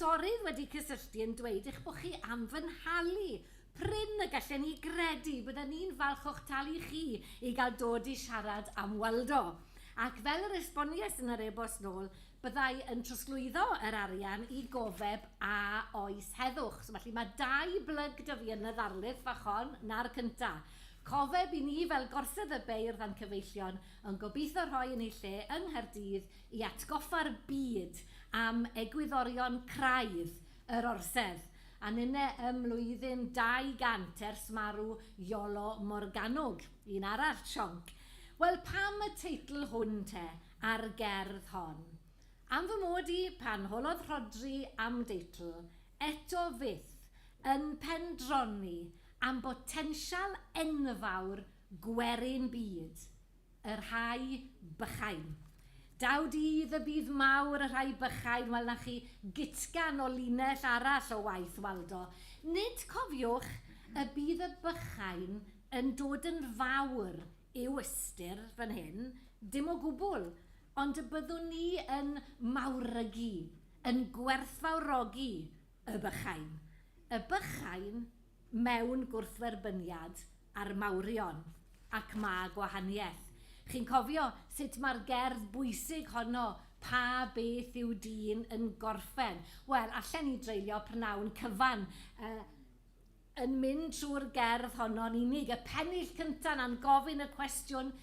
cyfansorydd wedi cysylltu yn dweud eich bod chi am fy nhalu. Pryn y gallen ni gredu byddwn ni'n falch o'ch talu chi i gael dod i siarad am Waldo. Ac fel yr esboniais yn yr e-bost nôl, byddai yn trosglwyddo yr arian i gofeb a oes heddwch. So felly mae 2 blyg dy fi yn y ddarlith fach hon na'r cynta. Cofeb i ni fel gorsedd y beirdd a'n cyfeillion yn gobeithio rhoi yn ei lle yng Nghaerdydd i atgoffa'r byd am egwyddorion craidd yr orsedd. A nynne ym mlwyddyn 200 ers marw Iolo Morgannwg, un arall sionc. Wel, pam y teitl hwn te ar gerdd hon? Am fy mod i pan holodd Rhodri am deitl, eto fydd yn pendroni am botensial enfawr gwerin byd, yr rhai bychain. Dawd idd y bydd mawr y rhai bychain, wel na chi gitgan o linell arall o waith Waldo. Nid cofiwch y bydd y bychain yn dod yn fawr i westy'r fan hyn, dim o gwbl, ond y byddwn ni yn mawrygu, yn gwerthfawrogi y bychain. Y bychain mewn gwrthferbyniad ar mawrion ac ma gwahaniaeth. Chi'n cofio sut mae'r gerdd bwysig honno pa beth yw dyn yn gorffen? Wel, allan ni dreulio prynawn cyfan yn mynd trwy'r gerdd honno'n unig. Y pennill cyntaf na'n gofyn y cwestiwn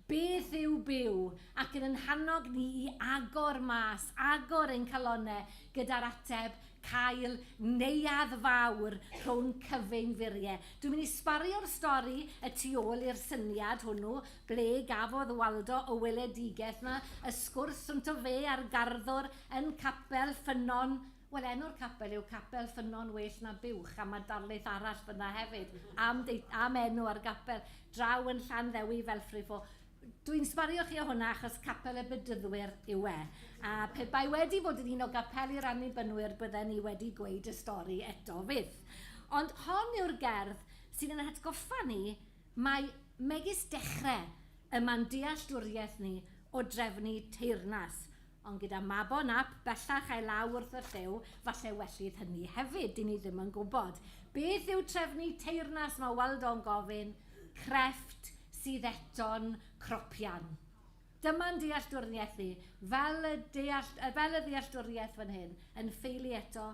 beth yw byw ac yn hannog ni i agor mas, agor ein calonau gyda'r ateb cael neuadd fawr rhwng cyfeingfuriau. Dwi'n mynd i sbario'r stori y tu ôl i'r syniad hwnnw, ble gafodd Waldo o weledigaeth yma, y sgwrs rhwnt o fe a'r garddwr yn capel ffynon. Wel, enw'r capel yw Capel Ffynon Well na Buwch, a mae darlith arall fyna hefyd, am enw ar gapel, draw yn Llanddewi fel Ffrwd. Dwi'n sbario chi o hwnna achos capel y bydyddwyr yw e. A pe bai wedi bod yn un o gapel i'r annibynwyr bydden ni wedi gweud y stori eto fydd. Ond hon yw'r gerdd sydd yn atgoffa ni mae megis dechrau y man dealltwriaeth ni o drefnu teyrnas. Ond gyda Mabon ap bellach ai law wrth y llew, falle wellydd hynny hefyd, dyn ni ddim yn gwybod. Beth yw trefnu teyrnas mae Waldo'n gofyn? Crefft sydd eto'n cropian. Dyma'n dealltwriaeth ni, fel y dealltwriaeth fan hyn, yn ffeili eto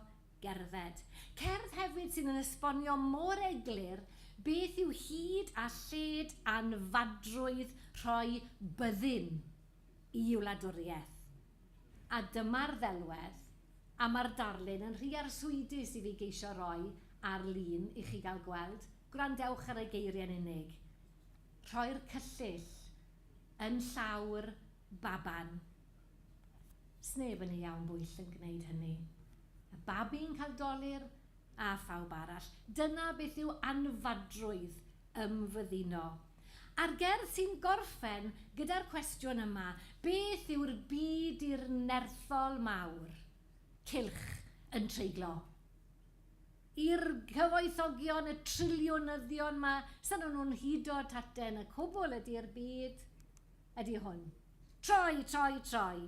gerdded. Cerdd hefyd sy'n yn esbonio mor eglur beth yw hyd a lled anfadrwydd rhoi byddin i wladwriaeth. A dyma'r ddelwedd, a mae'r darlun yn rhy arswydus i fi geisio roi ar lun i chi gael gweld. Gwrandewch ar y geiriau'n unig. Rhoi'r cyllyll yn llawr baban. Sneb yn ei iawn bwyll yn gwneud hynny. Y babi'n cael dolir a phawb arall. Dyna beth yw anfadrwydd ymfydduno. A'r gerdd sy'n gorffen gyda'r cwestiwn yma, beth yw'r byd i'r nerthol mawr? Cylch yn treiglo. I'r cyfoethogion, y triliwnyddion yma, sa'n nhw'n hudo taten y cwbl ydy'r byd, ydy hwn. Troi, troi, troi.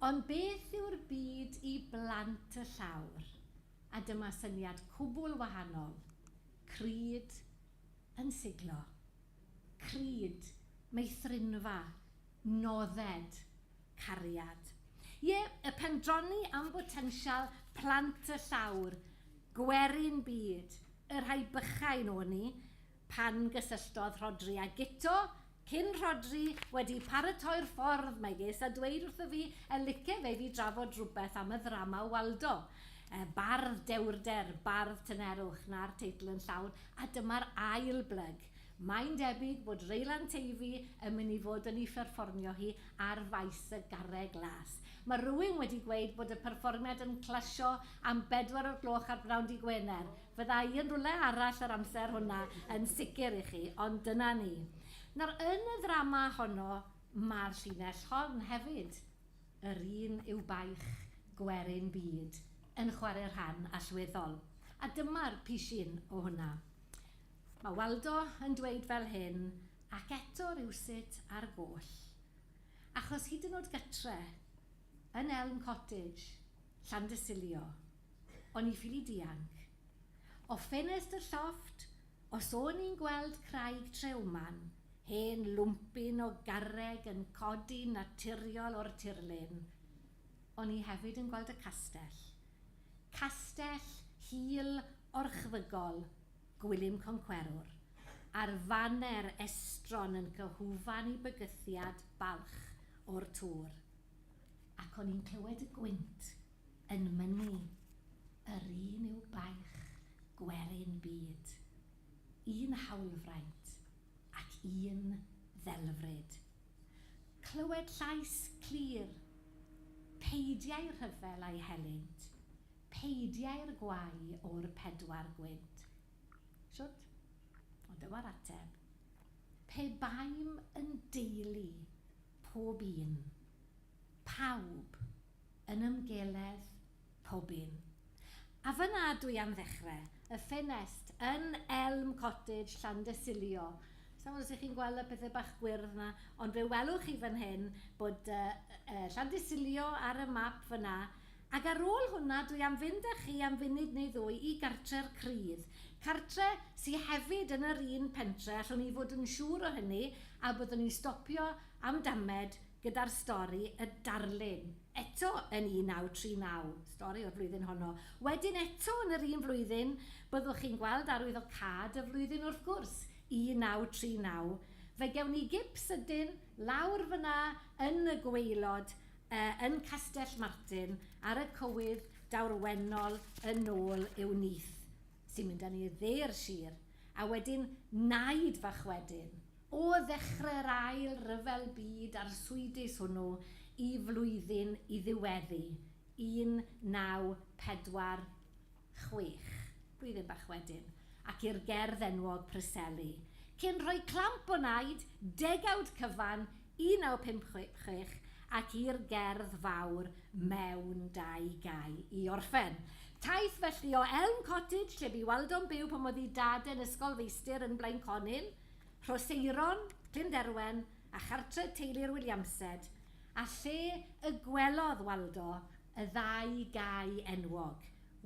Ond beth yw'r byd i blant y llawr? A dyma syniad cwbl wahanol. Cryd yn siglo. Cryd, meithrinfa, nodded, cariad. Ie, y pendroni am botensial plant y llawr, gwerin byd, y rhai bychain o ni, pan gysylltodd Rhodri a gito, cyn Rhodri wedi paratoi'r ffordd megis a dweud wrtho fi y licio fe fi drafod rhywbeth am y ddrama Waldo. Bardd dewrder, bardd tynerwch na'r teitl yn llawn, a dyma'r ail blyg. Mae'n debyg bod Reilan Teifi yn mynd i fod yn ei pherfformio hi ar faes y garreg glas. Mae rhywun wedi gweud bod y perfformiad yn clasio am 4 o'r gloch ar brawnd i Gwener. Fydda i yn rhywle arall yr amser hwnna yn sicr i chi, ond dyna ni. Nawr, yn y ddrama honno, mae'r llinell hon hefyd. Yr un yw baich gwerin byd yn chwarae rhan allweddol. A dyma'r pisin o hwnna. Mae Waldo yn dweud fel hyn, ac eto rywsut ar goll. Achos hyd yn oed gytre, yn Elm Cottage, Llandysilio, o'n i ffili dianc. O ffenest y llofft, os o'n i'n gweld craig trewman, hen lwmpyn o garreg yn codi naturiol o'r tirlun, o'n i hefyd yn gweld y castell. Castell hil orchfygol, gwilym concwerwr, a'r faner estron yn cyhwfan i bygythiad balch o'r tŵr. Ac o'n i'n clywed y gwynt yn mynnu, yr un yw baich gwerin byd. Un hawlfraint ac un ddelfryd. Clywed llais clir, peidiau'r rhyfel a'i helynt, peidiau'r gwai o'r pedwar gwynt. Siwt? O dyma'r ateb. Pe baim yn deulu pob un, pawb yn ymgeledd pob un. A fyna dwi am ddechrau, y ffenest yn Elm Cottage, Llandysilio. Sa'n gwybod os ych chi'n gweld y pethau bach gwyrdd yna, ond fe welwch chi fan hyn bod Llandysilio ar y map fyna. Ac ar ôl hwnna, dwi am fynd â chi am funud neu ddwy i gartre'r Crydd. Cartre sy'n hefyd yn yr un pentre, allwn ni fod yn siŵr o hynny, a byddwn ni'n stopio am damed gyda'r stori y darlun. Eto yn 1939, stori o'r flwyddyn honno. Wedyn eto yn yr un flwyddyn, byddwch chi'n gweld arwyddocad y flwyddyn wrth gwrs, 1939. Fe gewn ni gip sydyn lawr fyna yn y gwaelod, yn Castell Martin, ar y cywydd dawrwennol yn ôl i'w nith, sy'n mynd â ni dde'r sir, a wedyn naid fach wedyn, o ddechrau'r ail ryfel byd a'r swydus hwnnw i flwyddyn i ddiweddu, 1946, blwyddyn bach wedyn, ac i'r gerdd enwog Preseli. Cyn rhoi clamp o naid, degawd cyfan, 1956, ac i'r gerdd fawr mewn 2 gau i orffen. Taith felly o Elm Cottage, lle bu Waldo'n byw pan oedd ei dad yn ysgol feistr yn Blaenconyn, Rhoseiron, Llynderwen, a chartre teulu'r Williamsed, a lle y gwelodd Waldo y 2 gau enwog,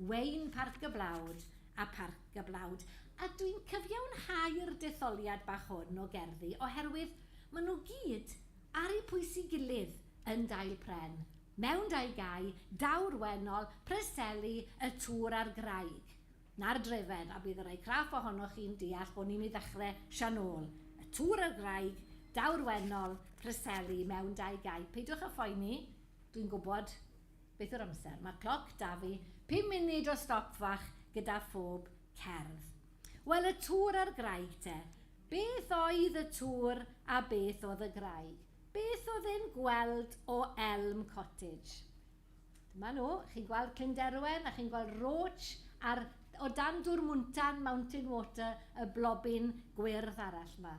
Wein Parc y Blawd a Parc y Blawd. A dwi'n cyfiawnhau'r detholiad bach hwn o gerddi, oherwydd maen nhw gyd ar eu pwys i gilydd yn Dail Pren, mewn 2 gau, dawrwennol, Preseli, y tŵr a'r graig. Na'r drefen, a bydd y rai craff ohonoch chi'n deall bod ni'n mynd i ddechrau sianol. Y tŵr a'r graig, dawrwennol, Preseli, mewn 2 gau. Peidiwch â phoeni, dwi'n gwybod beth yw'r amser. Mae cloc da fi, 5 munud o stop fach gyda phob cerdd. Wel, y tŵr a'r graig te. Beth oedd y tŵr a beth oedd y graig? Beth oedd e'n gweld o Elm Cottage? Dyma nhw, chi'n gweld Llynderwen a chi'n gweld Roach o dan dŵr Mwntan, Mountain Water, y blobyn gwyrdd arall yma.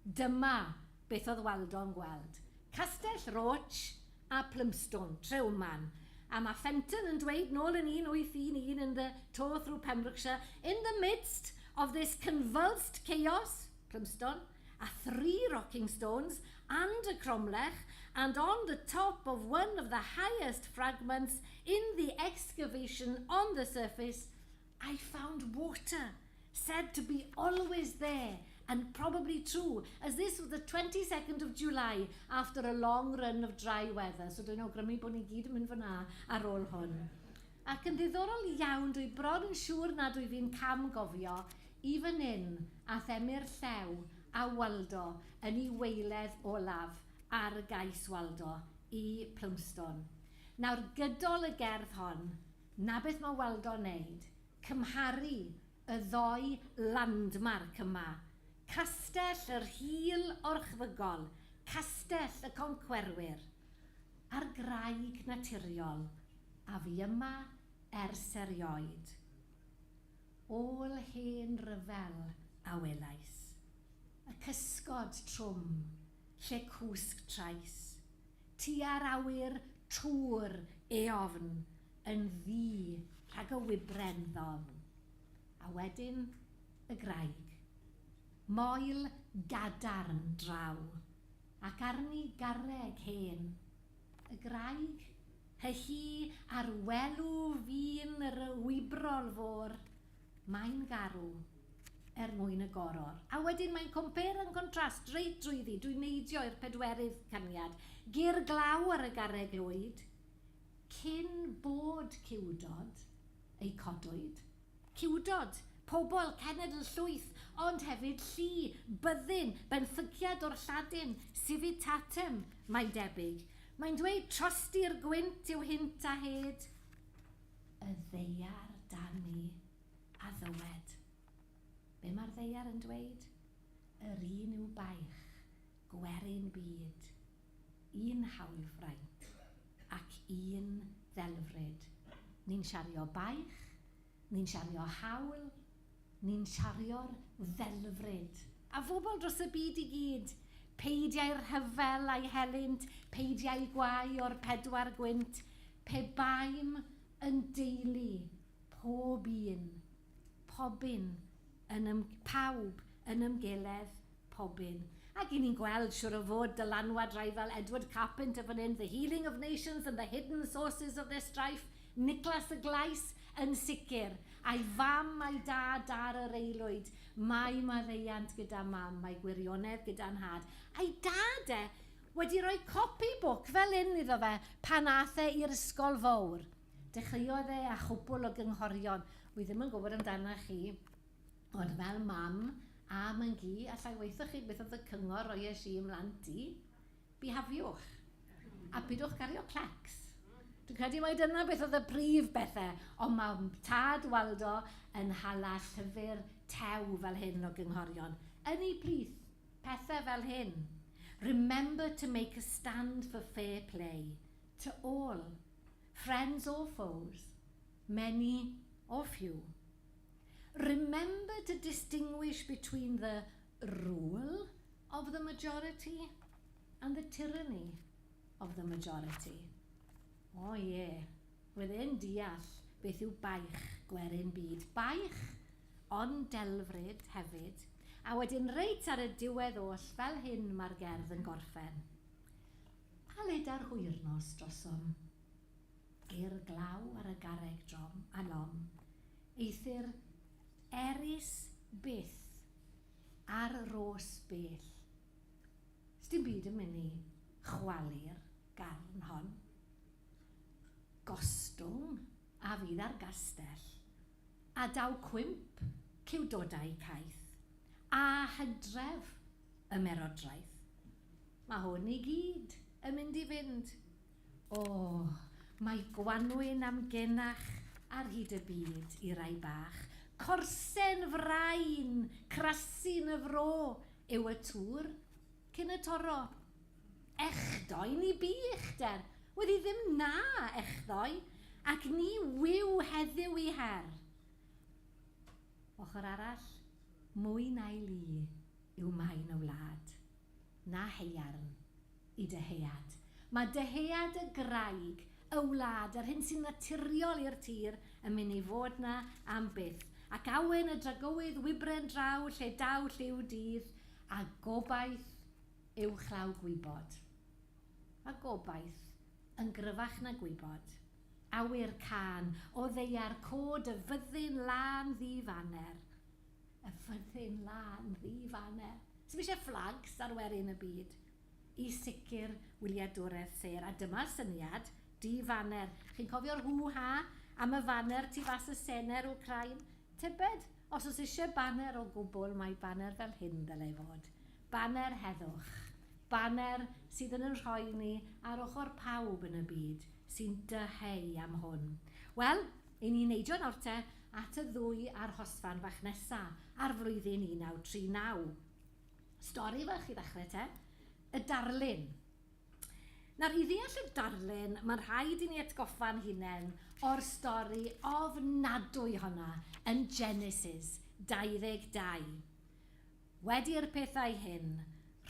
Dyma beth oedd Waldo'n gweld. Castell Roach a Plymstone, Trewman. A mae Fenton yn dweud nôl yn 1811 in the tour through Pembrokeshire, in the midst of this convulsed chaos, Plymstone, a 3 rocking stones and a cromlech, and on the top of one of the highest fragments in the excavation on the surface, I found water, said to be always there, and probably true, as this was the 22nd of July, after a long run of dry weather. So dwi'n awgrymu bod ni gyd yn mynd fyna ar ôl hwn. Ac yn ddiddorol iawn, dwi bron yn siŵr nad dwi fi'n cam gofio, i fan hyn a themir llew a Waldo yn ei weiledd olaf ar gais Waldo i Plymstone. Nawr, gydol y gerdd hon, na beth mae Waldo'n neud, cymharu y 2 landmark yma. Castell yr Hil Orchfygol, Castell y Concwerwyr, a'r graig naturiol, a fi yma ers erioed. Ôl hen ryfel a welais, y cysgod trwm, lle cwsg trais, tua'r awyr tŵr eofn, yn ddi rhag y wybren ddon. A wedyn y graig, moel gadarn draw, ac arni garreg hen, y graig Hy ar welw fi'n yr wybrol fôr, mae'n garw mwyn y goror. A wedyn mae'n compare yn contrast reit drwyddi, dwi'n neidio i'r pedwerydd caniad. Gur glaw ar y garreg lwyd, cyn bod ciwdod eu codwyd. Ciwdod, pobl cenedl llwyth, ond hefyd llu, byddin, benthygiad o'r lladin, civitatem, mae'n debyg. Mae'n dweud trosti'r gwynt yw hynt a hed, y ddeiar dani a ddywed. Be mae'r ddeiar yn dweud? Yr un yw baich, gwerin byd, un hawlfraint ac un ddelfryd. Ni'n siario baich, ni'n siario hawl, ni'n siario'r ddelfryd. A phobl dros y byd i gyd, peidiau'r hyfel a'i helynt, peidiau gwau o'r pedwar gwynt, pe baim yn deulu, pob un, pobyn, pawb yn ymgeledd pobyn. Ac i ni'n gweld siwr o fod dylanwad rai fel Edward Carpenter fan hyn, The Healing of Nations and the Hidden Sources of Their Strife, Nicholas y Glais yn sicr, a'i fam a'i dad ar yr eilwyd, mae maddeiant gyda mam, mae gwirionedd gyda'n had. A'i dad wedi rhoi copybook fel un iddo fe pan ath i'r ysgol fawr. Dechreuodd a chwbl o gynghorion. Wi ddim yn gwybod amdana chi, ond fel mam a myngu, allai weithio chi beth oedd y cyngor roi i ymlant i, bihafiwch. A bydwch gario clecs. Dwi'n credu mai dyna beth oedd y prif bethau, ond mae tad Waldo yn hala llyfr tew fel hyn o gynghorion. Yn ei plith, pethau fel hyn. Remember to make a stand for fair play to all, friends or foes, many or few. Remember to distinguish between the rule of the majority and the tyranny of the majority. O ie, wedi'n deall beth yw baich gwerin byd. Baich, ond delfryd hefyd. A wedyn reit ar y diwedd oll, fel hyn mae'r gerdd yn gorffen. Aled ar hwyrnos drosom, gur glaw ar y garreg drom a lom, eithir eris byth ar ros bell. Sdim byd yn mynd i chwalu'r garn hon. Gostwng a fydd ar gastell, a daw cwymp ciwdodau caeth, a hydref y merodraeth. Mae hwn i gyd yn mynd i fynd. O, mae gwanwyn am genach ar hyd y byd i rai bach. Corsen frain, crasyn y fro, yw y tŵr cyn y toro. Echdoi ni bu uchder, wedi ddim na echdoi, ac ni wyw heddiw i her. Ochr arall, mwy na'i lu yw maen y wlad, na heiarn i dyhead. Mae dyhead y graig, y wlad, yr hyn sy'n naturiol i'r tir, yn mynd i fod na am byth. Ac awen y dragowydd wybren draw, lle daw lliw dydd, a gobaith yw chlaw gwybod. A gobaith yn gryfach na gwybod. Awyr can, o ddeiar cod y fyddin lan ddifaner. Y fyddin lan ddifaner. Sef eisiau flags ar werin y byd. I sicr wyliadwraeth sêr. A dyma'r syniad, difaner. Chi'n cofio'r hw-ha am y faner tu fas y sener o Crain? Tybed, os oes eisiau baner o gwbl, mae baner fel hyn ddylai fod. Baner heddwch. Baner sydd yn rhoi ni ar ochr pawb yn y byd, sy'n dyheu am hwn. Wel, i ni'n neidio nawr te at y ddwy a'r hosfan fach nesa ar flwyddyn 1939. Stori fach i ddechrau te, y darlun. Nawr, i ddeall y darlun, mae'n rhaid i ni atgoffa'n hunain o'r stori ofnadwy honna yn Genesis 22. Wedi'r pethau hyn,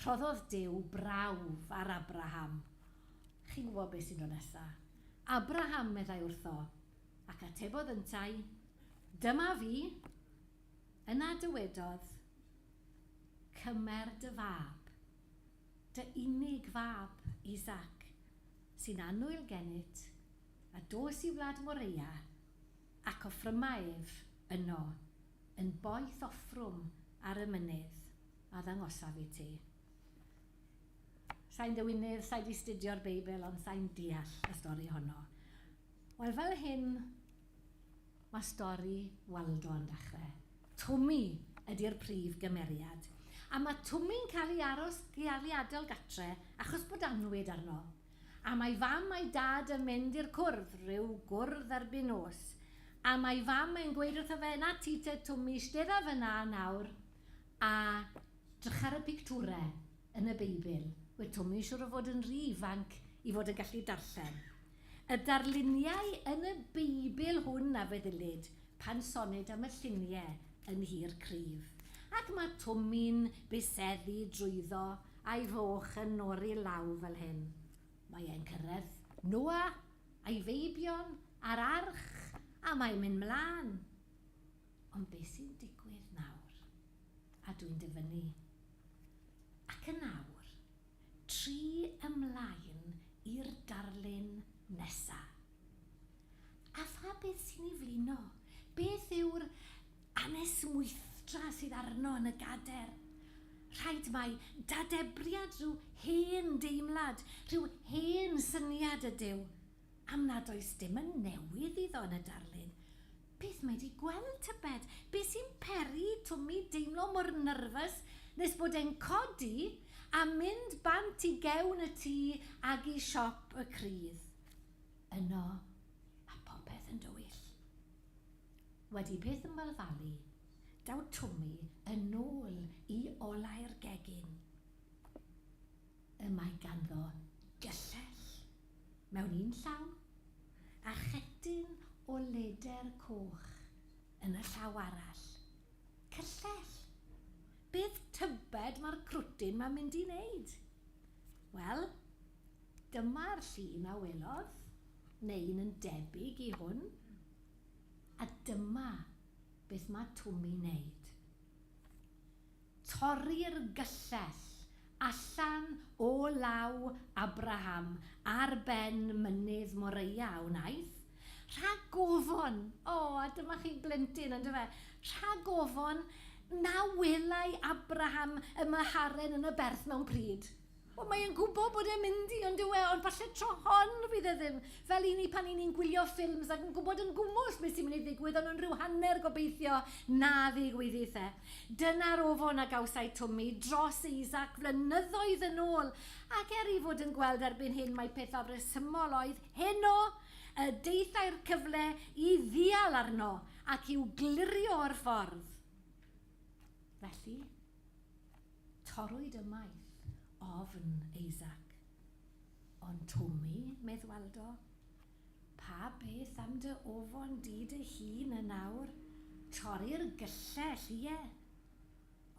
rhoddodd Duw brawf ar Abraham. Chi'n gwybod beth sy'n dod nesaf? Abraham meddai wrtho, ac atebodd yntai, dyma fi, yna dywedodd, cymer dy fab, dy unig fab, Isaac, sy'n annwyl gennyt a dos i Wlad Moreia ac offrymaidd yno yn boeth offrwm ar y mynydd a ddangosaf i ti. Sa'n dywynydd, sa'n di studio'r Beibl, ond sa'n deall y stori honno. Wel, fel hyn, mae stori Waldo yn dechrau. Twmi ydy'r prif gymeriad. A mae Twmi'n cael ei adael gatre achos bod anwyd arno. A mae fam a'i dad yn mynd i'r cwrdd, rhyw gwrdd erbyn nos. A mae fam yn gweud wrtho fe, na ti te Twmi, stedda fyna nawr a drych ar y pictwrau yn y Beibl. Wel, Twmi siwr o fod yn rhy ifanc i fod yn gallu darllen. Y darluniau yn y Beibl hwn a feddylid pan soned am y lluniau yn hir cryf. Ac mae Twmi'n buseddu drwyddo a'i foch yn nori law fel hyn. Mae e'n cyrraedd Noa a'i feibion a'r arch a mae'n mynd mlaen. Ond beth sy'n digwydd nawr? A dwi'n dyfynnu. Ac yn nawr, tri ymlaen i'r darlun nesa. A pha beth sy'n ei flino? Beth yw'r anesmwythra sydd arno yn y gader? Rhaid mai dadebriad rhyw hen deimlad, rhyw hen syniad ydyw. Am nad oes dim yn newydd iddo yn y darlun. Beth mae di gweld tybed? Beth sy'n peri Twmi deimlo mor nyrfys nes bod e'n codi a mynd bant i gewn y tŷ ag i siop y crydd. Yno, a popeth yn dywyll. Wedi peth yn falfalu, daw Twmi yn ôl i olau'r gegin. Y mae ganddo gyllell mewn un llaw a chetyn o leder coch yn y llaw arall. Cyllell. Beth tybed mae'r crwtyn mae'n mynd i wneud? Wel, dyma'r llun a welodd, neu'n yn debyg i hwn, a dyma beth mae Twmi'n wneud. Torri'r gyllell allan o law Abraham ar ben mynydd Moreia wnaeth. Rhag ofon, a dyma chi blentyn yn dyfe, rhag ofon na welai Abraham y myharen yn y berth mewn pryd. Mae'n gwybod bod e'n mynd i, ond falle tro hon fydd e ddim. Fel i ni pan i ni'n gwylio ffilms ac yn gwybod yn gwmws beth sy'n mynd i ddigwydd, ond yn rhyw hanner gobeithio na ddigwyddith e. Dyna'r ofon a gawsau Twmi dros Isaac flynyddoedd yn ôl, ac i fod yn gweld erbyn hyn mae pethau resymol oedd heno y deithau'r cyfle i ddial arno ac i'w glirio'r ffordd. Felly, torwyd ymaith ofn Isaac. Ond Twmi, medd Waldo, pa beth am dy ofon di dy hun yn nawr? Torri'r gyllell, ie.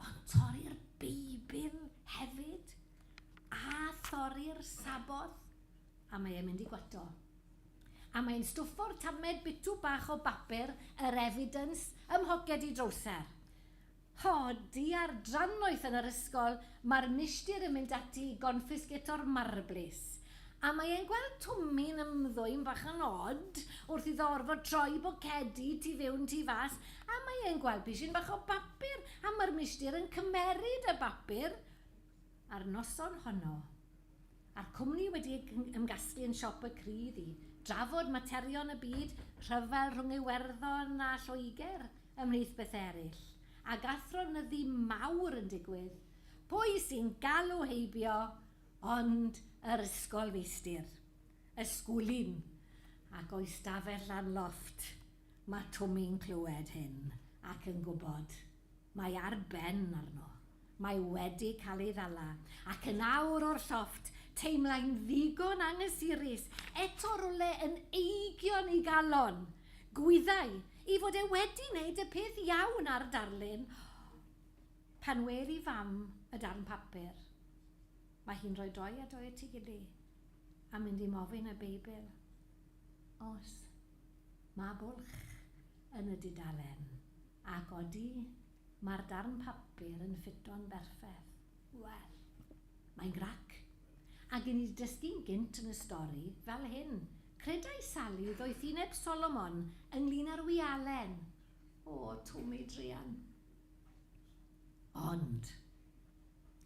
Ond torri'r Beibl hefyd. A thorri'r sabodd. A mae e'n mynd i gwato. A mae'n stwffo'r tamed bitw bach o bapur yr evidence ym mhoced i drowser. Di ar drannoeth yn yr ysgol, mae'r milltir yn mynd ati i gonffisgeto'r marblis. A mae e'n gweld Twmi'n ymddwyn bach yn od wrth iddo orfod troi bocedi tu fewn tu fas, a mae e'n gweld pisyn bach o bapur, a mae'r milltir yn cymeryd y bapur. A'r noson honno, a'r cwmni wedi ymgasglu yn siop y crydd i drafod materion y byd, rhyfel rhwng Iwerddon a Lloegr ymhlith beth eraill. A gathronyddau mawr yn digwydd. Pwy sy'n galw heibio, ond yr ysgol feistr, ysgwlin, ac o'i stafell lan lofft, mae Twmi'n clywed hyn ac yn gwybod. Mae ar ben arno, mae wedi cael ei ddala, ac yn awr o'r llofft, teimlai'n ddigon anghysurus, eto rwle yn eigion i galon, gwyddau, i fod e wedi wneud y peth iawn ar darlun, pan wel i fam y darn papur. Mae hi'n rhoi doi a doi at ei gilydd a mynd i mofyn y Beibl. Os, mae bwlch yn y dudalen, ac odi mae'r darn papur yn ffito'n berffeth. Wel, mae'n grac. Ac yn ei dysgu'n gynt yn y stori fel hyn, Credai Sally ddoeth uneb Solomon ynglyn â'r wialen. O, Twmi Drian. Ond,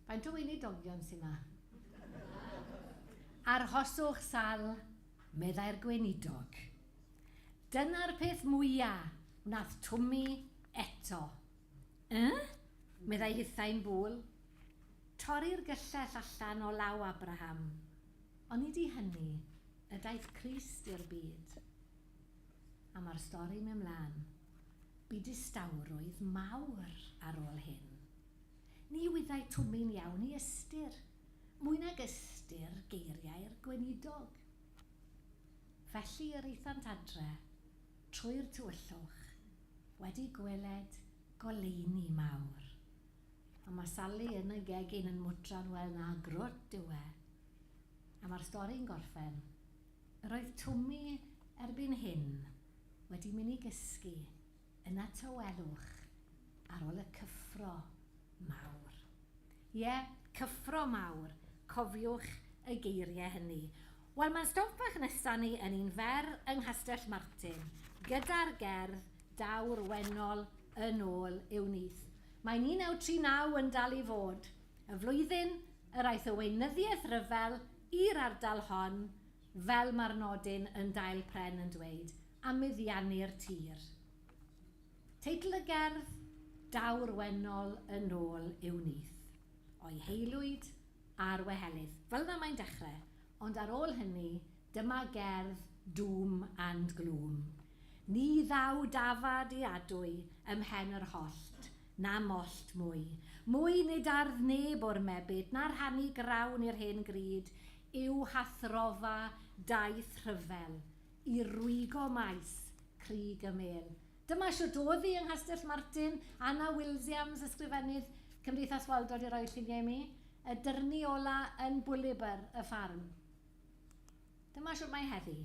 faint o weinidogion sy'n ma? Arhoswch Sal, meddai'r gweinidog. Dyna'r peth mwyaf wnaeth Twmi eto. Meddai hithau'n bwl. Torri'r gyllell allan o law Abraham. Ond i hynny, y daeth Crist i'r byd. A mae'r stori mewn mlaen. Bu distawrwydd mawr ar ôl hyn. Ni wyddai Twmi'n iawn i ystyr. Mwy nag ystyr geiriau'r gweinidog. Felly yr eithant adre, trwy'r tywyllwch, wedi gweled goleuni mawr. A mae Sally yn y gegin yn mwtra'n wel na grwt yw e. A mae'r stori'n gorffen. Roedd Twmi erbyn hyn wedi mynd i gysgu yn y tywelwch ar ôl y cyffro mawr. Ie, cyffro mawr. Cofiwch y geiriau hynny. Wel, mae'n stop bach nesaf ni yn un fer yng Nghastell Martin, gyda'r gerdd Dawr Wennol yn ôl i'w nyth. Mae 1939 yn dal i fod. Y flwyddyn yr aeth y weinyddiaeth ryfel i'r ardal hon, fel mae'r nodyn yn Dail Pren yn dweud, a meddiannu'r tir. Teitl y gerdd, Dawr Wennol yn ôl i'w nyth. O'i heilwyd a'r wehelydd. Fel yna mae'n dechrau, ond ar ôl hynny, dyma gerdd Doom and Gloom. Ni ddaw dafad i adwy ymhen yr hollt, na mollt mwy. Mwy nid ardd neb o'r mebyd, na'r rhannu grawn i'r hen gryd, yw hathrofa daith rhyfel, i rwygo maes, crig y mel. Dyma siwt oedd hi yng Nghastell Martin, Anna Williams, ysgrifennydd Cymdeithas Waldo di roi lluniau mi, y dyrnu ola yn Bwlybyr, y ffarm. Dyma siwt mae heddi.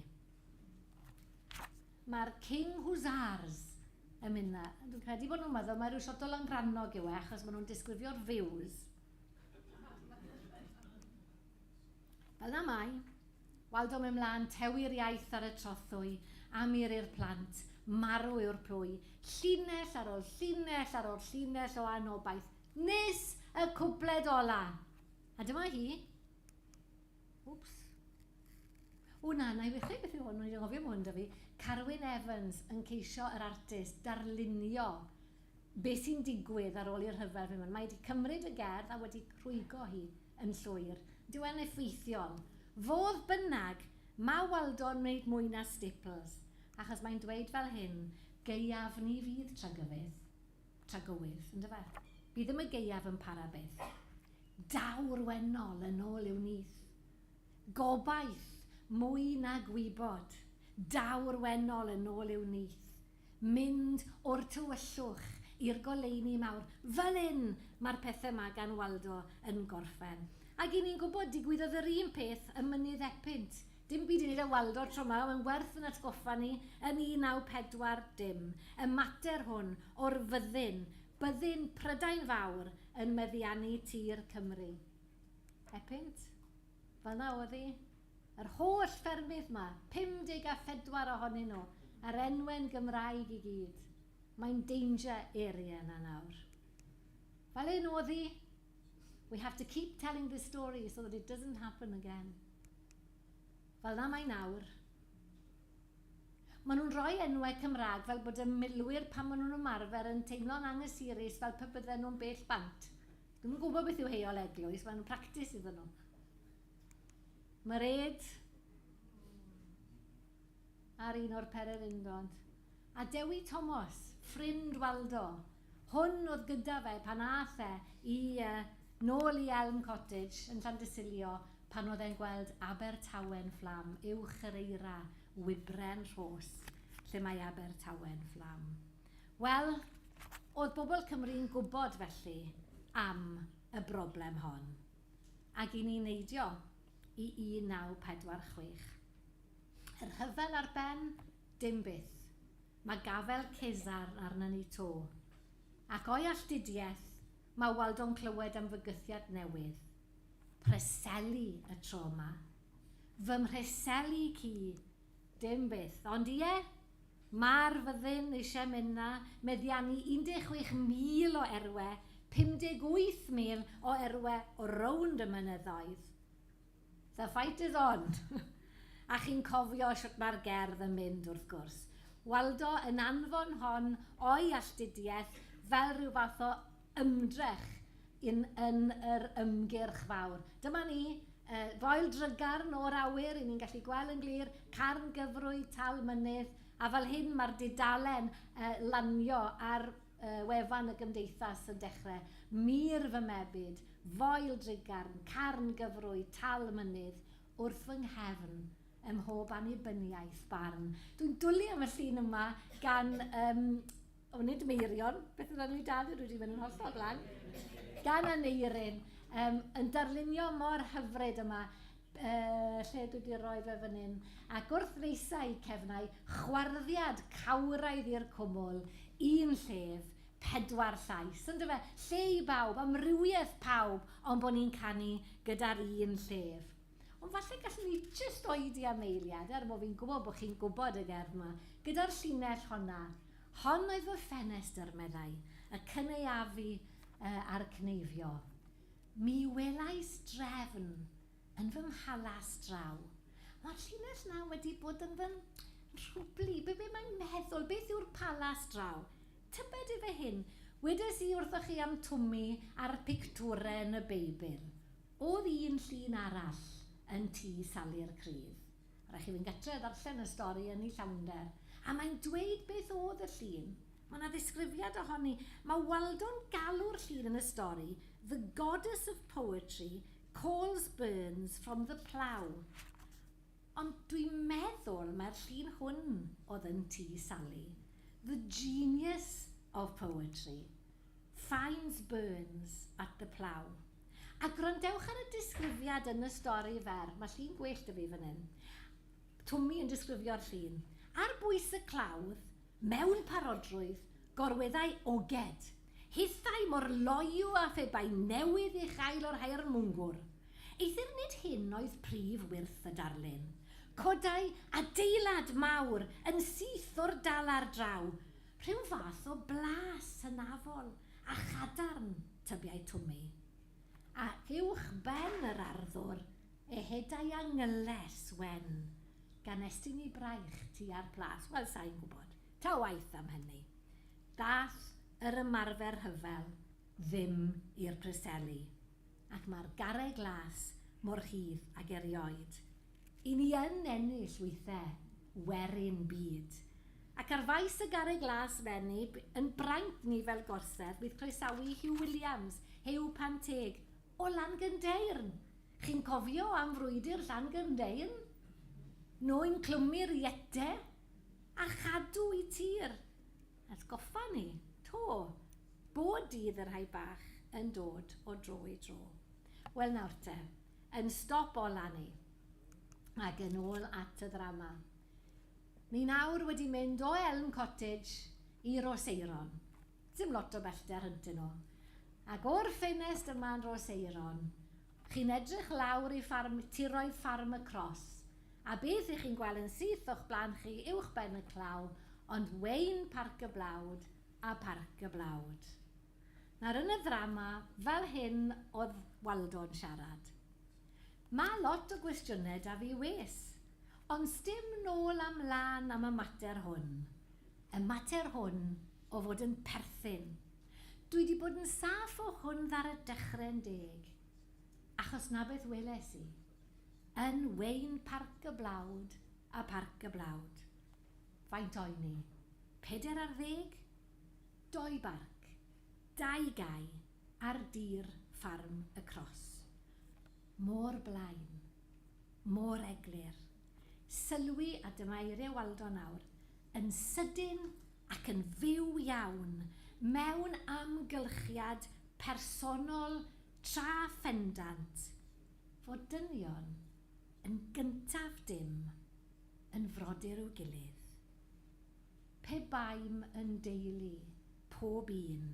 Mae'r King Hussars yn mynd na. Dwi'n credu bod nhw'n meddwl mae rhyw siot o Langrannog yw e, achos maen nhw'n disgrifio'r views. Fel na mai, Waldo mewn mlaen, tewi'r iaith ar y trothwy, amir i'r plant, marw yw'r plwy, llinell ar ôl llinell ar ôl llinell o anobaith, nes y cwbled ola. A dyma hi. Wps. O na i ddechrau beth yw hwn, dwi'n gofio hwn da fi. Carwyn Evans yn ceisio yr artist darlunio beth sy'n digwydd ar ôl i'r rhyfel. Mae wedi cymryd y gerdd a wedi rhwygo hi yn llwyr. Dyw e'n effeithiol. Fodd bynnag, mae Waldo'n wneud mwy na staples, achos mae'n dweud fel hyn, geiaf ni fydd tragywydd, ynddo fe? Bydd ddim y geiaf yn para beth. Dawr Wennol yn ôl i'w nyth. Gobaith mwy na gwybod. Dawr Wennol yn ôl i'w nyth. Mynd o'r tywyllwch i'r goleuni mawr. Fel un mae'r pethau yma gan Waldo yn gorffen. Ac i ni'n gwybod digwyddodd yr un peth ym Mynydd Epynt. Dim byd i wneud â Waldo tro yma, mae'n werth yn atgoffa ni yn 1940. Y mater hwn o'r fyddin Prydain Fawr yn meddiannu tir Cymru. Epynt, fel na oedd hi. Yr holl ffermydd yma, 54 ohonyn nhw, yr enwen Gymraeg i gyd. Mae'n danger area yna nawr. Fel un oedd hi, we have to keep telling this story so that it doesn't happen again. Fel na mae nawr. Maen nhw'n rhoi enwau Cymraeg fel bod y milwyr pan maen nhw'n ymarfer yn teimlo'n anghysurus fel pe bydden nhw'n bell bant. Dwi'n gwybod beth yw heol eglwys, maen nhw'n practis iddyn nhw. Mererid ar un o'r Pererindod. A Dewi Thomas, ffrind Waldo. Hwn oedd gyda fe pan ath e i nôl i Elm Cottage yn Llandysilio pan oedd e'n gweld Abertawe'n fflam, uwch yr eira, wybren rhos, lle mae Abertawe'n fflam. Wel, oedd bobl Cymru'n gwybod felly am y broblem hon. Ac i ni neidio i 1946. Yr rhyfel ar ben, dim byth. Mae gafel Cesar arna ni to. Ac o'i alltudiaeth, mae Waldo'n clywed am fygythiad newydd. Preseli y tro yma. Fy mhreseli ci dim byth. Ond ie, mae'r fyddin eisiau mynd na meddiannu 16,000 o erwe, 58,000 o erwe o rownd y mynyddoedd. The fight is on. A chi'n cofio sut mae'r gerdd yn mynd wrth gwrs. Waldo yn anfon hon o'i alltudiaeth fel rhyw fath o ymdrech yn yr ymgyrch fawr. Dyma ni, foel drygarn o'r awyr, i ni'n gallu gweld yn glir, carn gyfrwy, tal mynydd, a fel hyn mae'r dudalen lanio ar wefan y gymdeithas yn dechrau. Mir fy mebyd, foel drygarn, carn gyfrwy, tal mynydd, wrth fy nghefn, ym mhob annibyniaeth barn. Dwi'n dwlu am y llun yma gan, nid Meirion, beth ydyn nhw'n dal, wedi mynd yn hollol blan, gan Aneirin, yn darlunio mor hyfryd yma, lle dwi wedi rhoi fe fan hyn, ac wrth reisa i cefnau, chwarddiad cawraidd i'r cwmwl, un llef, 4 llais. Ond fe, lle i bawb, amrywiaeth pawb, ond bod ni'n canu gyda'r un llef. Ond falle gallwn ni jyst oedi am eiliad, bod fi'n gwybod bod chi'n gwybod y gerdd yma, gyda'r llinell honna. Hon oedd fy ffenestr, meddai, y cyneuafu a'r cneifio. Mi welais drefn yn fy mhalas draw. Mae'r llinell na wedi bod yn fy rhwblu. Be mae'n meddwl? Beth yw'r palas draw? Tybed i fe hyn, wedes i wrthoch chi am twmi ar pictwrau yn y Beibl. Oedd un llun arall yn tŷ Salu'r Cryf. Rhaid chi fynd gytre ddarllen y stori yn ei llawnder. A mae'n dweud beth oedd y llun. Mae yna ddisgrifiad ohoni. Mae Waldo'n galw'r llun yn y stori, The Goddess of Poetry calls Burns from the plough. Ond dwi'n meddwl mae'r llun hwn oedd yn tŷ Sally. The Genius of Poetry finds Burns at the plough. A gwrandewch ar y disgrifiad yn y stori fer, mae llun gwellt y fi fan hyn. Twmi yn disgrifio'r llun. Ar bwys y clawdd, mewn parodrwydd, gorweddau oged. Hithau mor loiw a phe bai newydd i chael o'r hair mwngwr. Eithir nid hyn oedd prif wyrth y darlun. Codau adeilad mawr yn syth o'r dalar draw. Rhyw fath o blas hynafol a chadarn tybiau Twmi. Ac uwch ben yr arddwr, ehedau anghyles wen, gan estyn i braich tu ar plas. Wel, sa'n gwybod, ta waith am hynny. Dath yr ymarfer hyfel ddim i'r preseli, ac mae'r garreg glas mor hydd ag erioed. I ni yn ennill weithiau werin byd. Ac ar faes y garreg glas menni, yn braint ni fel gorsedd, bydd croesawu Hugh Williams, Hew Panteg, o Llangydeirn. Chi'n cofio am frwydr Llangydeirn? No'n clwmu'r iete a chadw i tir. Atgoffa ni, bod dydd yr rhai bach yn dod o dro i dro. Wel nawr te, yn stop ola ni, ac yn ôl at y ddrama. Ni nawr wedi mynd o Elm Cottage i Roseiron. Dim lot o bellter hyntyn nhw. Ac o'r ffenest yma yn Roseiron, chi'n edrych lawr i tiroedd ffarm y Cros, a beth ych chi'n gweld yn syth o'ch blaen chi uwch ben y claw, ond wein Parc y Blawd a Parc y Blawd. Nawr yn y ddrama, fel hyn oedd Waldo'n siarad. Mae lot o gwestiynau da fi wes, ond stym nôl am lan am y mater hwn. Y mater hwn o fod yn perthyn. Dwi wedi bod yn saff o hwn ddar y dechrau'n deg, achos na beth weles i, yn wein Parc y Blawd a Parc y Blawd. Faint o'i ni? 40, 2 barc, 2 gau ar dir ffarm y Cros. Mor blaen, mor eglur. Sylwi a dyma eiriau Waldo nawr, yn sydyn ac yn fyw iawn, mewn amgylchiad personol tra ffendant, fod dynion yn gyntaf dim yn frodyr i'w gilydd. Pe baim yn deulu pob un,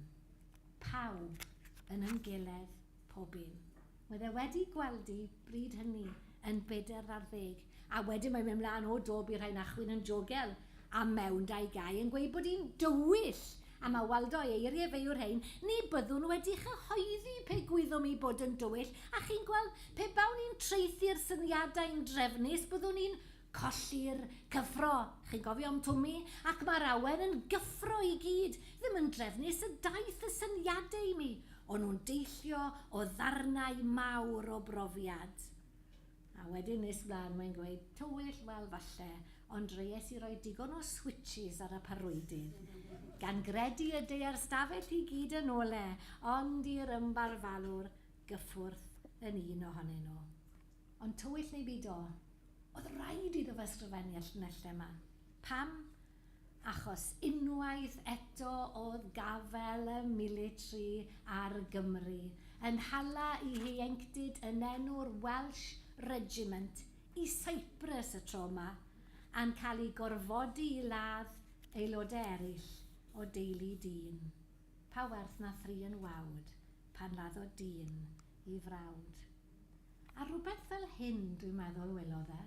pawb yn ymgiledd pob un. Wedd e wedi gweld i bryd hynny yn 40, A wedyn mae'n mynd mlaen o dob i'r rhain achwyn yn jogel a mewn 2 gau yn gweud bod hi'n dywyll. A mae Waldo eiriau fe yw'r rhain, ni byddwn wedi chyhoeddi pe gwyddom i bod yn dywyll, a chi'n gweld pe bawn ni'n treithi'r syniadau'n drefnus, byddwn ni'n colli'r cyffro. Chi'n gofio am twmi? Ac mae'r awen yn gyffro i gyd, ddim yn drefnus y daith y syniadau mi. O'n nhw'n deillio o ddarnau mawr o brofiad. A wedyn nes blaen mae'n gweud, tywyll, wel falle, ond reyes i roi digon o switches ar y parwydydd. Gan gredu y de ar stafell i gyd yn ole, ond i'r ymbarfalwr gyffwrdd yn un ohonyn nhw. Ond tywyll neu byd o, oedd rhaid iddo fe ysgrifennu llinellau yma. Pam? Achos unwaith eto oedd gafel y military ar Gymru yn hala i ieuenctid yn enw'r Welsh Regiment i Cyprus y tro yma a'n cael ei gorfodi i ladd aelodau eraill o deulu dyn. Pa werth na 3 yn wawd pan laddo dyn i frawd. A rhywbeth fel hyn dwi'n meddwl welodd e,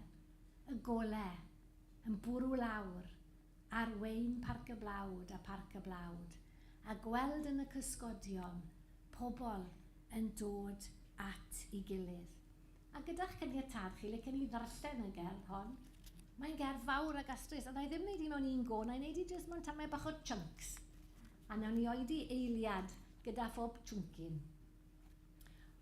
y golau yn bwrw lawr arwein Parc y Blawd a Parc y Blawd a gweld yn y cysgodion pobl yn dod at ei gilydd. A gyda'ch caniatad chi, le cyn i ddarllen y gerdd hon, mae'n gerdd fawr ag astrus, a na i ddim wneud i mewn un go, na i wneud i jyst mewn tamau bach o chunks. A nawn ni oedi eiliad gyda phob chwncyn.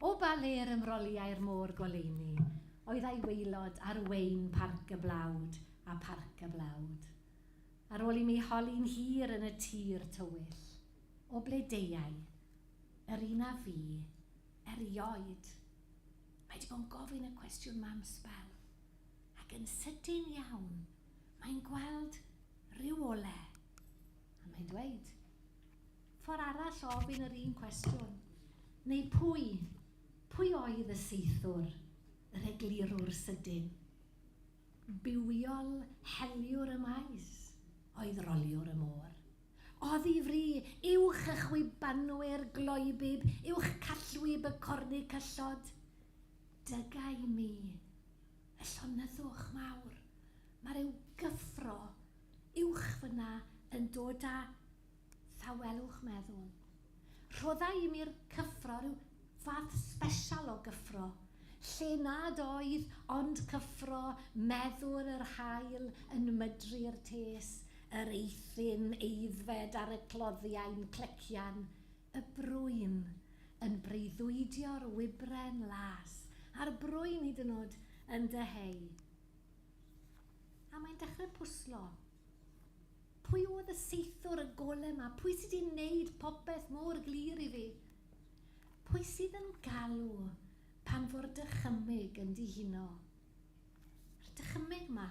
O ba le'r ymroliau'r môr goleuni, oedd ei waelod arwein Parc y Blawd a Parc y Blawd. Ar ôl i mi holi'n hir yn y tir tywyll, o bledeiau, yr un a fi, erioed. Mae wedi bod yn gofyn y cwestiwn mam sbel, ac yn sydyn iawn, mae'n gweld rhyw ole. A mae'n dweud, ffordd arall o ofyn yr un cwestiwn, neu pwy oedd y seithwr, yr eglurwr sydyn? Bywiol heliwr y maes, oedd roliwr y môr. Oedd i fri uwch y chwibanwyr gloebib, uwch callwyb y cornu cyllod. Dygau mi, y llonyddwch mawr, mae rhyw gyffro uwch fyna yn dod â thawelwch meddwl. Rhoddai i mi'r cyffro, rhyw fath special o gyffro, lle nad oedd ond cyffro meddwr yr hael yn mydru'r tes, yr eithin eiddfed ar y cloddiau'n clecian, y brwyn yn breuddwydio'r wybren las, a'r brwyn hyd yn oed yn deheu. A mae'n dechrau pwslo. Pwy oedd y seithwr y golau yma? Pwy sydd wedi wneud popeth mor glir i fi? Pwy sydd yn galw pan fod dychymyg yn dihuno? Yr dychymyg yma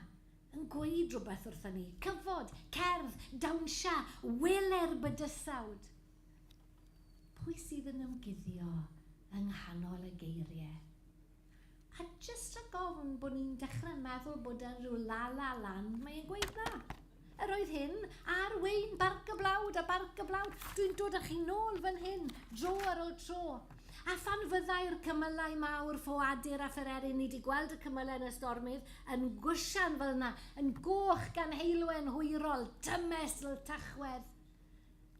yn gweud rhywbeth wrthyn ni. Cyfod, cerdd, dawnsia, weler bydysawd. Pwy sydd yn ymguddio yng nghanol y geiriau? A jyst rhag ofn bod ni'n dechrau meddwl bod yn rhyw la land, mae'n gweud na. Yr oedd hyn arwein Parc y Blawd a Parc y Blawd. Dwi'n dod â chi nôl fan hyn, dro ar ôl tro. A phan fyddai'r cymylau mawr ffoadur a Phererin, ni wedi gweld y cymylau yn y stormydd, yn gwsian fel yna, yn goch gan heilwen hwyrol, tymesl tachwedd.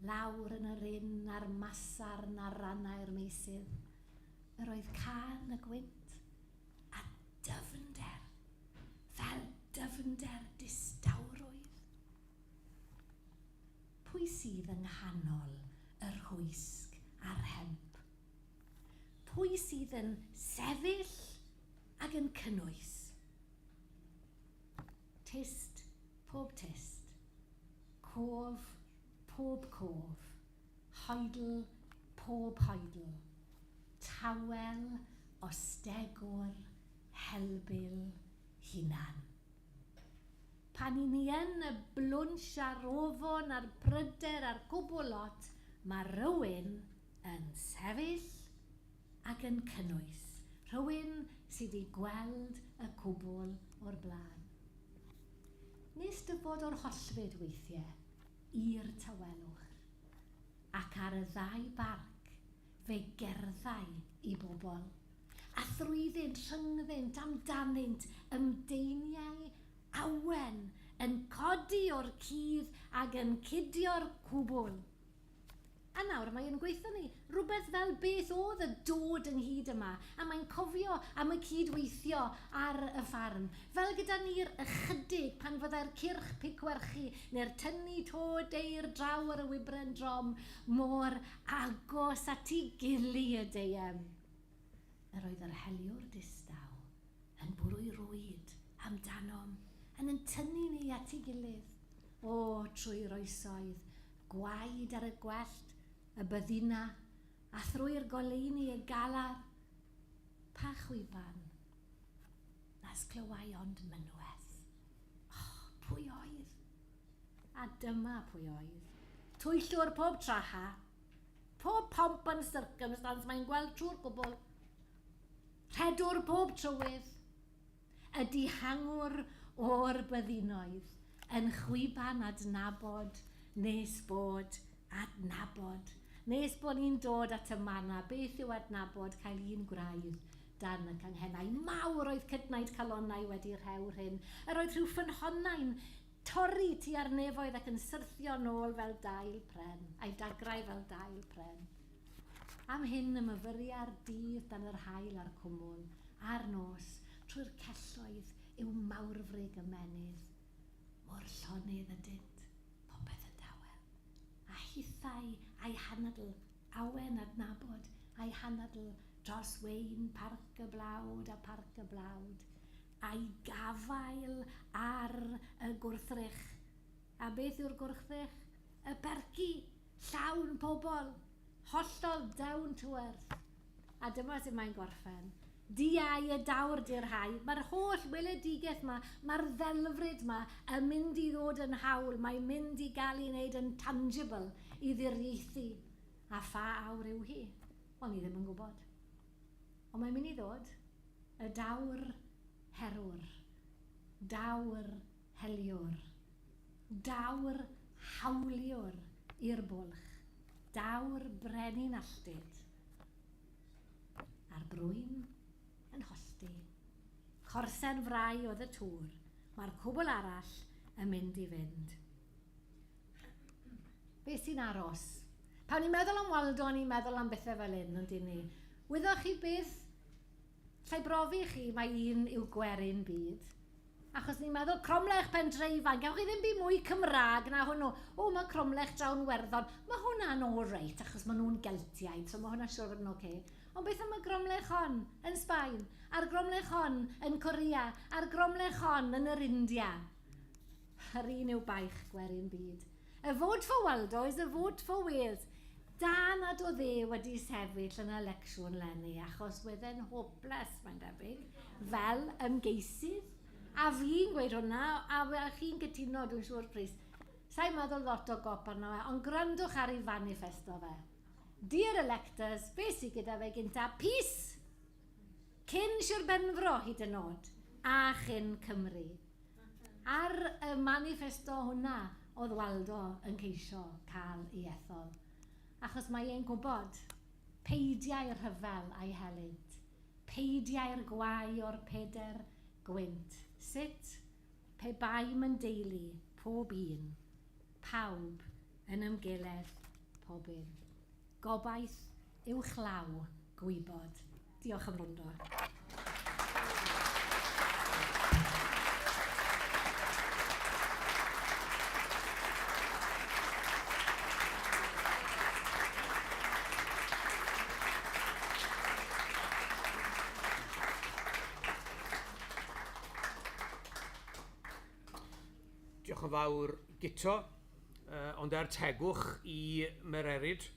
Lawr yn yr ynn a'r masarn a'r rannau'r meisydd. Yr oedd can y gwynt. Dyfnder, fel dyfnder distawrwydd. Pwy sydd yng nghanol yr hwysg a'r hemp? Pwy sydd yn sefyll ac yn cynnwys? Tyst pob tyst, cof pob cof, hoedl pob hoedl, tawel o stegwr helbyl hunan. Pan i ni yn y blwns a'r ofon a'r pryder a'r cwbl lot, mae rhywun yn sefyll ac yn cynnwys. Rhywun sydd wedi gweld y cwbl o'r blaen. Nes dyfod o'r hollfyd weithiau i'r tawelwch, ac ar y ddau barc fe gerddau i bobl, a thrwyddynt, rhyngddynt, amdanynt, ymdeiniau awen, yn codi o'r cudd ac yn cudio'r cwbl. A nawr mae'r gweithio ni rhywbeth fel beth oedd y dod ynghyd yma, a mae'n cofio am y cydweithio ar y ffarm. Fel gyda ni'r ychydig pan fyddai'r cyrch picwerchu neu'r tynnu tod eir draw ar y wybren drom mor agos at ei gili y deiem. Yr oedd yr heliwr distaw yn bwrw rwyd amdanom yn tynnu ni at ei gilydd. O, trwy'r oesoedd, gwaed ar y gwellt, y byddina, a thrwy'r goleuni y galar, pa chwiban, nas clywai ond mynweth. Pwy oedd? A dyma pwy oedd. Twyllwr pob traha, pob pomp yn circumstance mae'n gweld trwy'r gwbl. Rhedwr pob trywydd, y dihangwr o'r byddinoedd, yn chwiban adnabod, nes bod adnabod. Nes bod ni'n dod at y mana, beth yw adnabod cael un gwraidd dan y canghennau. Mawr oedd cydnaid calonnau wedi rhewr hyn. Yr oedd rhyw ffynhonnau'n torri tu ar nefoedd ac yn syrthio nôl fel dail pren, a'i dagrau fel dail pren. Am hyn y myfyria'r dydd dan yr haul a'r cwmwl, a'r nos, trwy'r celloedd yw mawrfrig ymenydd, mor llonydd ydynt, popeth y dawel. A hithau a'i hanadl, awen adnabod, a'i hanadl dros wein parc y blawd a parc y blawd, a'i gafael ar y gwrthrych. A beth yw'r gwrthrych? Y berci, llawn pobl, hollol down to earth. A dyma sy'n mae'n gorffen. Diau y dawr dirhau, mae'r holl weledigaeth yma, mae'r ddelfryd yma yn mynd i ddod yn hawl, mae'n mynd i gael ei wneud yn tangible i ddirieithu. A pha awr yw hi? Wel, ni ddim yn gwybod. Ond mae'n mynd i ddod y dawr herwr, dawr heliwr, dawr hawliwr i'r bwlch, dawr brenin alltyd. A'r brwyn yn hollti. Corsen frau oedd y tŵr. Mae'r cwbl arall yn mynd i fynd. Be sy'n aros? Pan ni'n meddwl am Waldo, ni'n meddwl am bethau fel hyn, ond i ni. Wyddwch chi beth? Llai brofi chi mae un yw gwerin byd. Achos ni'n meddwl cromlech Pendreifan, gewch chi ddim byd mwy Cymraeg na hwnnw. O, mae cromlech drawn Werddon. Mae hwnna'n o reit, achos mae nhw'n Geltiaid, so mae hwnna'n siŵr bod nhw'n oce. Ond beth am y gromlech hon yn Sbaen, a'r gromlech hon yn Corea, a'r gromlech hon yn yr India? Yr un yw baich gwerin byd. A vote for Waldo is a vote for Wales. Da nad oedd wedi sefyll yn elecsiwn lenni, achos wedyn hopeless, mae'n debyg, fel ymgeisydd. A fi'n gweud hwnna, a chi'n gytuno, dwi'n siŵr pris. Sa'n meddwl lot o gop arno fe, ond gwrandwch ar ei manifesto fe. Dear electors, beth sydd gyda fe gynta? Peace! Cyn Sir Benfro hyd yn oed, a chyn Cymru. Ar y manifesto hwnna, oedd Waldo yn ceisio cael ei ethol. Achos mae e'n gwybod, peidiau'r rhyfel a'i helynt, peidiau'r gwai o'r peder gwynt. Sut? Pe baim yn deulu pob un, pawb yn ymgyledd pob un. Gobaith yw chlaw gwybod. Diolch am wrando. Diolch yn fawr gito, ond tegwch i Mererid,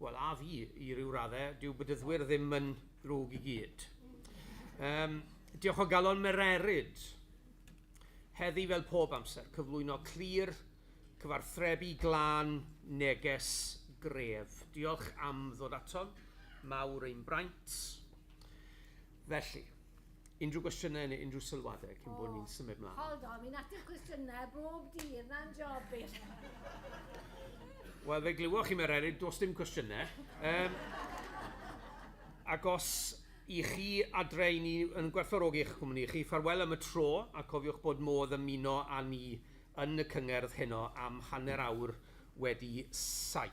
wel a fi i ryw raddau, dyw bydyddwyr ddim yn ddrwg i gyd. Diolch o galon Mererid. Heddi fel pob amser, cyflwyno clir, cyfarthrebu glân, neges gref. Diolch am ddod ato, mawr ein braint. Felly, unrhyw gwestiynau neu unrhyw sylwadau cyn bod ni'n symud mlaen. Hold on, mi'n ateb cwestiynau bob dydd, na'n job i. Wel, fe glywoch chi Mererid, does dim cwestiynau. Ac os I chi adre i ni yn gwerthfawrogi eich cwmni, chi ffarwel am y tro, a cofiwch bod modd ymuno â ni yn y cyngerdd heno am hanner awr wedi 7.